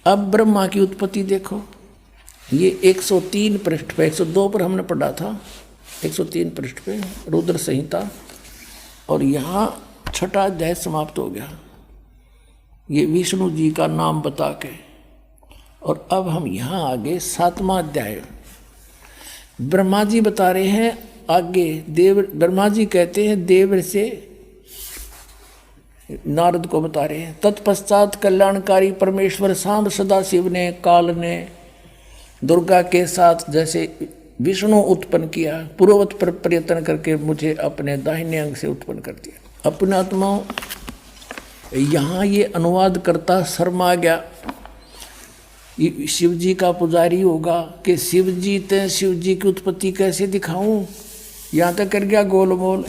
अब ब्रह्मा की उत्पत्ति देखो, ये 103 पृष्ठ पे, 102 पर हमने पढ़ा था, 103 पृष्ठ पे रुद्र संहिता, और यहाँ छठा अध्याय समाप्त हो गया ये विष्णु जी का नाम बता के। और अब हम यहाँ आगे 7वां अध्याय, ब्रह्मा जी बता रहे हैं आगे। देव ब्रह्मा जी कहते हैं देव से नारद को बता रहे हैं, तत्पश्चात कल्याणकारी परमेश्वर सांब सदाशिव ने काल ने दुर्गा के साथ जैसे विष्णु उत्पन्न किया, पूर्ववत पर प्रयत्न करके मुझे अपने दाहिने अंग से उत्पन्न कर दिया। अपने आत्माओं, यहाँ ये अनुवाद करता शर्मा गया, शिव जी का पुजारी होगा कि शिव जी की उत्पत्ति कैसे दिखाऊं, यहाँ तक कर गया गोलमोल।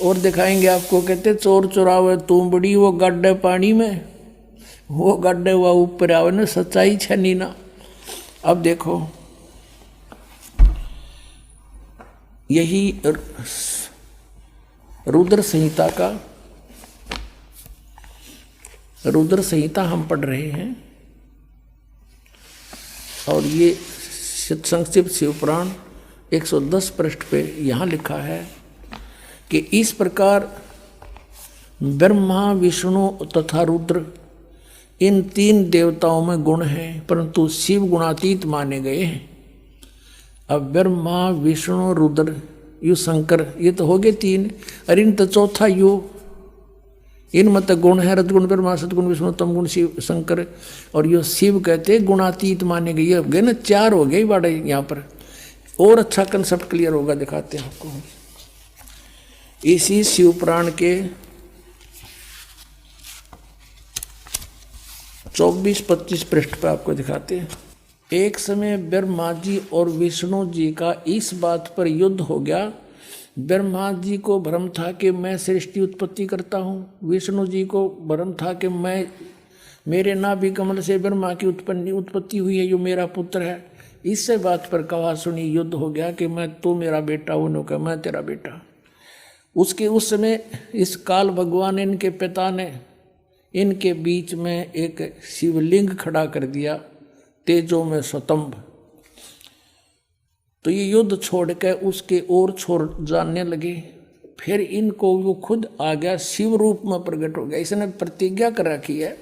और दिखाएंगे आपको, कहते चोर चुरावे तुम बड़ी, वो गड्ढे पानी में, वो गड्ढे हुआ ऊपर आवे ना, सच्चाई छनी ना। अब देखो यही रुद्र संहिता का, रुद्र संहिता हम पढ़ रहे हैं, और ये संक्षिप्त शिवपुराण 110 पृष्ठ पे यहाँ लिखा है कि इस प्रकार ब्रह्मा विष्णु तथा रुद्र इन 3 देवताओं में गुण हैं, परंतु शिव गुणातीत माने गए हैं। अब ब्रह्मा विष्णु रुद्र यु शंकर, ये तो हो गए 3, और इन तो चौथा यु, इन मत गुण है रजगुण ब्रह्मा सतगुण विष्णु तम गुण शिव शंकर, और यो शिव कहते गुणातीत माने गए। ये हो गए ना 4 हो गए बड़े यहाँ पर, और अच्छा कंसेप्ट क्लियर होगा, दिखाते हैं आपको। इसी शिवपुराण के 24-25 पृष्ठ पर आपको दिखाते हैं। एक समय ब्रह्मा जी और विष्णु जी का इस बात पर युद्ध हो गया। ब्रह्मा जी को भ्रम था कि मैं सृष्टि उत्पत्ति करता हूँ, विष्णु जी को भ्रम था कि मैं, मेरे नाभि कमल से ब्रह्मा की उत्पत्ति हुई है, जो मेरा पुत्र है। इससे बात पर कहा सुनी युद्ध हो गया कि मैं, तू मेरा बेटा, उन्होंने कहा मैं तेरा बेटा। उसके उस समय इस काल भगवान, इनके पिता ने इनके बीच में एक शिवलिंग खड़ा कर दिया, तेजों में स्वतंभ। तो ये युद्ध छोड़ के उसके और छोड़ जानने लगे। फिर इनको वो खुद आ गया, शिव रूप में प्रकट हो गया। इसने प्रतिज्ञा कर रखी है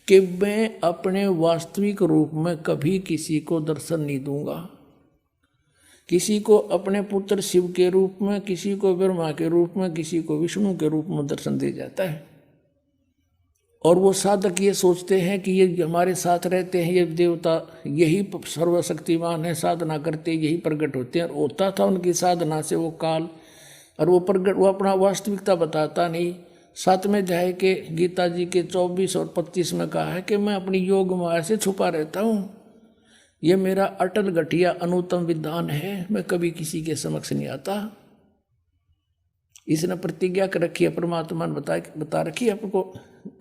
कि मैं अपने वास्तविक रूप में कभी किसी को दर्शन नहीं दूंगा। किसी को अपने पुत्र शिव के रूप में, किसी को ब्रह्मा के रूप में, किसी को विष्णु के रूप में दर्शन दे जाता है। और वो साधक ये सोचते हैं कि ये हमारे साथ रहते हैं, ये देवता यही सर्वशक्तिमान है, साधना करते यही प्रकट होते हैं। और होता था उनकी साधना से वो काल, और वो प्रकट, वो अपना वास्तविकता बताता नहीं। 7वें अध्याय के गीता जी के 24 और 25 में कहा है कि मैं अपनी योग माया से छुपा रहता हूँ, ये मेरा अटल गठिया अनुत्तम विधान है, मैं कभी किसी के समक्ष नहीं आता। इसने प्रतिज्ञा कर रखी है, परमात्मा ने बता रखी है आपको,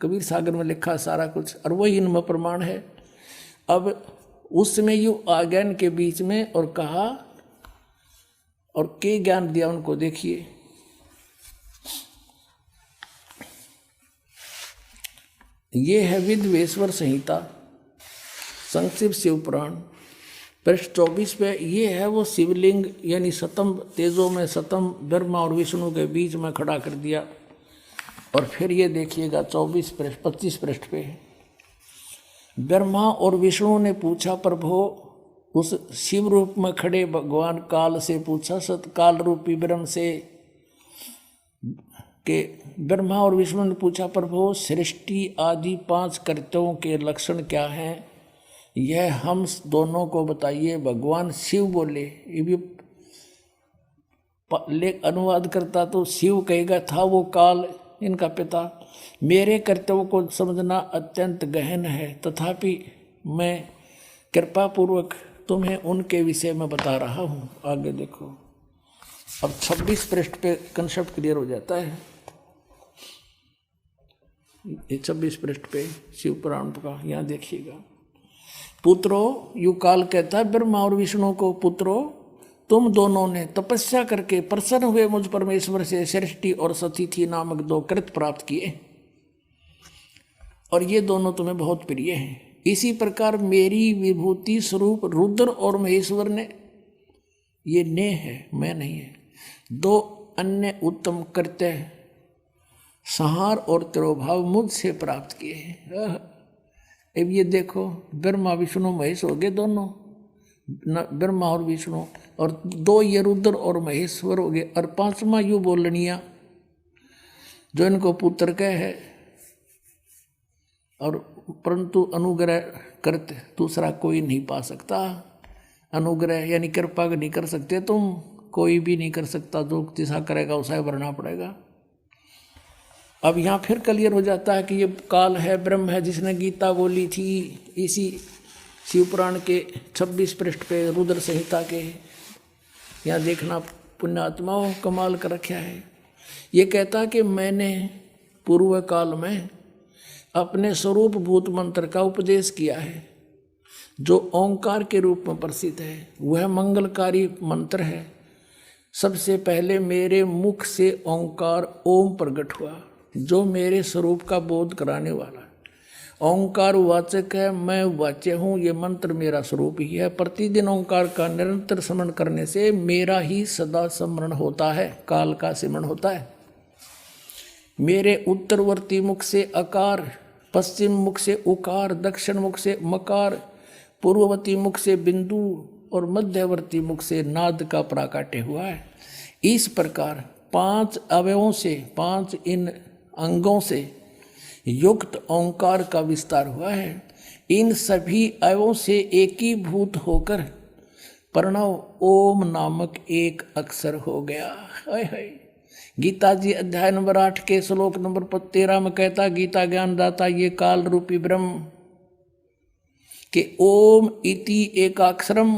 कबीर सागर में लिखा सारा कुछ, और वही इनमें प्रमाण है। अब उसमें यू आ गया इनके बीच में और कहा, और के ज्ञान दिया उनको, देखिए ये है विद्वेश्वर संहिता संक्षिप्त शिवपुराण पृष्ठ 24 पे। ये है वो शिवलिंग, यानी सतम, तेजों में सतम ब्रह्मा और विष्णु के बीच में खड़ा कर दिया। और फिर ये देखिएगा 25 पृष्ठ पे, ब्रह्मा और विष्णु ने पूछा, प्रभु, उस शिव रूप में खड़े भगवान काल से पूछा, सतकाल रूपी ब्रह्म से, कि ब्रह्मा और विष्णु ने पूछा, प्रभु, सृष्टि आदि 5 कर्तव्यों के लक्षण क्या हैं, यह हम दोनों को बताइए। भगवान शिव बोले, ये भी अनुवाद करता तो शिव कहेगा, था वो काल इनका पिता। मेरे कर्तव्य को समझना अत्यंत गहन है, तथापि मैं कृपा पूर्वक तुम्हें उनके विषय में बता रहा हूँ। आगे देखो, अब 26 पृष्ठ पे कंसेप्ट क्लियर हो जाता है। ये 26 पृष्ठ पे शिव पुराण का, यहाँ देखिएगा। पुत्रो, यू काल कहता है ब्रह्मा और विष्णु को, पुत्रो, तुम दोनों ने तपस्या करके प्रसन्न हुए मुझ परमेश्वर से सृष्टि और सतिथि नामक 2 कृत प्राप्त किए, और ये दोनों तुम्हें बहुत प्रिय हैं। इसी प्रकार मेरी विभूति स्वरूप रुद्र और महेश्वर ने, ये ने है, मैं नहीं है, दो अन्य उत्तम करते संहार और तिरोभाव मुझसे प्राप्त किए हैं। अब ये देखो, ब्रह्मा विष्णु महेश हो गए दोनों, ब्रह्मा और विष्णु, और दो ये रुद्र और महेश्वर हो गए, और पांचवा यू बोलनिया जो इनको पुत्र कह है, और परंतु अनुग्रह करते दूसरा कोई नहीं पा सकता। अनुग्रह यानी कृपा नहीं कर सकते तुम, कोई भी नहीं कर सकता, जो जैसा करेगा उसे भरना पड़ेगा। अब यहाँ फिर क्लियर हो जाता है कि ये काल है, ब्रह्म है, जिसने गीता बोली थी। इसी शिवपुराण के 26 पृष्ठ पे रुद्र संहिता के यहाँ देखना, पुण्यात्माओं कमाल कर रखा है। ये कहता कि मैंने पूर्व काल में अपने स्वरूप भूत मंत्र का उपदेश किया है, जो ओंकार के रूप में प्रसिद्ध है। वह मंगलकारी मंत्र है। सबसे पहले मेरे मुख से ओंकार ओम प्रकट हुआ, जो मेरे स्वरूप का बोध कराने वाला है। ओंकार वाचक है, मैं वाच्य हूँ, ये मंत्र मेरा स्वरूप ही है। प्रतिदिन ओंकार का निरंतर स्मरण करने से मेरा ही सदा स्मरण होता है, काल का सिमरण होता है। मेरे उत्तरवर्ती मुख से अकार, पश्चिम मुख से उकार, दक्षिण मुख से मकार, पूर्ववर्ती मुख से बिंदु और मध्यवर्ती मुख से नाद का प्राकट्य हुआ है। इस प्रकार 5 अवयवों से, 5 इन अंगों से युक्त ओंकार का विस्तार हुआ है। इन सभी अवयवों से एकीभूत होकर प्रणव ओम नामक एक अक्षर हो गया। हाय हाय। गीता जी अध्याय नंबर 8 के श्लोक नंबर 13 में कहता, गीता ज्ञान दाता ये काल रूपी ब्रह्म के ओम इति एकाक्षरम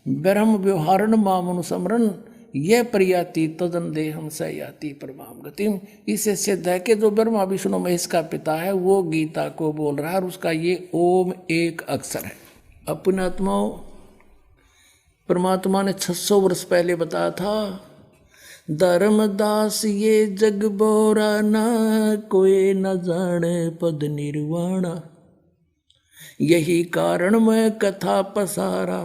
ब्रह्म व्यवहारण मामनुसमरण यह प्रयाति तदन देहम स याति परमाम गतिम। इससे सिद्ध है कि जो ब्रह्मा विष्णु महेश का पिता है वो गीता को बोल रहा है, और उसका ये ओम एक अक्षर है। अपने आत्माओं, परमात्मा ने 600 वर्ष पहले बताया था, धर्मदास ये जग बोरा ना, कोई न जाने पद निर्वाणा, यही कारण मैं कथा पसारा,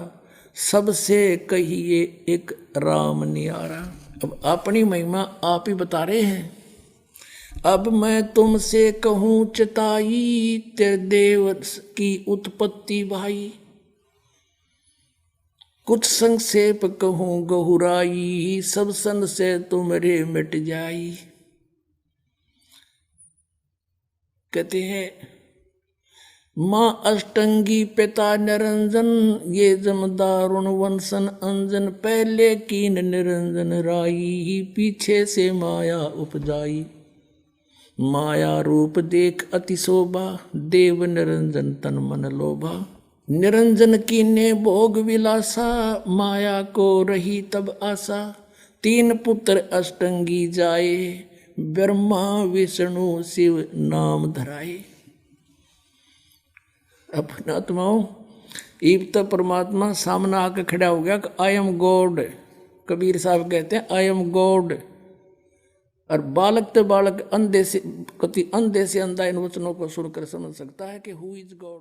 सबसे कहिए एक राम नियारा। अब अपनी महिमा आप ही बता रहे हैं। अब मैं तुमसे कहूँ चिताई, तेरे देव की उत्पत्ति भाई, कुछ संक्षेप कहूँ गहुराई, सब सन से तुमरे मिट जाई। कहते हैं माँ अष्टंगी पिता निरंजन, ये जमदारुण वंशन अंजन, पहले कीन निरंजन राई, पीछे से माया उपजाई। माया रूप देख अति शोभा, देव निरंजन तन मन लोभा। निरंजन कीने भोग विलासा, माया को रही तब आशा। 3 पुत्र अष्टंगी जाए, ब्रह्मा विष्णु शिव नाम धराए। अपने आत्माओं, इब तो परमात्मा सामने आकर खड़ा हो गया कि आई एम गॉड। कबीर साहब कहते हैं आई एम गॉड। और बालक तो बालक अंधे से अंधा इन वचनों को सुनकर समझ सकता है कि हु इज गॉड।